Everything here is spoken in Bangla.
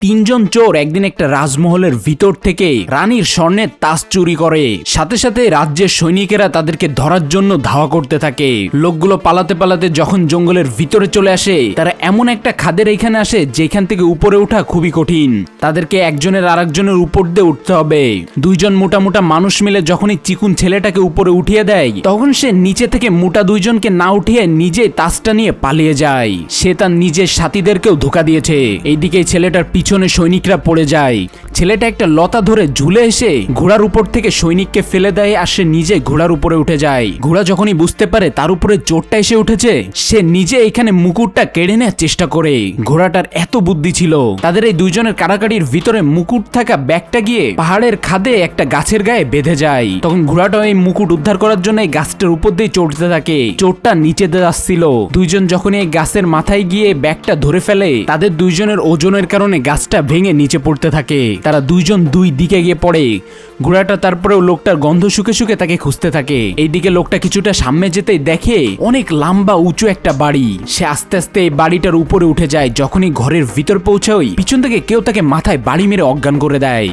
তিনজন চোর একদিন একটা রাজমহলের ভিতর থেকে রানীর স্বর্ণের তাজ চুরি করে। সাথে সাথে রাজ্যের সৈনিকেরা তাদেরকে ধরার জন্য ধাওয়া করতে থাকে। লোকগুলো পালাতে পালাতে যখন জঙ্গলের ভিতরে চলে আসে, তারা এমন একটা খাদের এখানে আসে যেখান থেকে উপরে ওঠা খুবই কঠিন। তাদেরকে একজনের আরেকজনের উপর দিয়ে উঠতে হবে। দুইজন মোটা মোটা মানুষ মিলে যখনই চিকুন ছেলেটাকে উপরে উঠিয়ে দেয়, তখন সে নিচে থেকে মোটা দুইজনকে না উঠিয়ে নিজে তাজটা নিয়ে পালিয়ে যায়। সে তার নিজের সাথীদেরকেও ধোঁকা দিয়েছে। এইদিকে ছেলেটার পিছনে সৈনিকরা পড়ে যায়। ছেলেটা একটা লতা ধরে ঝুলে এসে ঘোড়ার উপর থেকে সৈনিককে ফেলে দেয়, আর সে নিজে ঘোড়ার উপরে উঠে যায়। ঘোড়া যখনই বুঝতে পারে তার উপরে চোরটা এসে উঠেছে, সে নিজে এখানে মুকুটটা কেড়ে নেওয়ার চেষ্টা করে। ঘোড়াটার এত বুদ্ধি ছিল, তাদের এই দুইজনের কারাকারির ভিতরে মুকুট থাকা ব্যাগটা গিয়ে পাহাড়ের খাদে একটা গাছের গায়ে বেঁধে যায়। তখন ঘোড়াটা এই মুকুট উদ্ধার করার জন্য এই গাছটার উপর দিয়ে চড়তে থাকে। চোরটা নিচে যাচ্ছিল। দুইজন যখন এই গাছের মাথায় গিয়ে ব্যাগটা ধরে ফেলে, তাদের দুইজনের ওজনের কারণে গাছটা ভেঙে নিচে পড়তে থাকে। তারা দুইজন দুই দিকে গিয়ে পড়ে। ঘোড়াটা তারপরেও লোকটার গন্ধ শুকে শুকে তাকে খুঁজতে থাকে। এইদিকে লোকটা কিছুটা সামনে যেতেই দেখে অনেক লম্বা উঁচু একটা বাড়ি। সে আস্তে আস্তে এই বাড়িটার উপরে উঠে যায়। যখনই ঘরের ভিতর পৌঁছায়, পিছন থেকে কেউ তাকে মাথায় বাড়ি মেরে অজ্ঞান করে দেয়।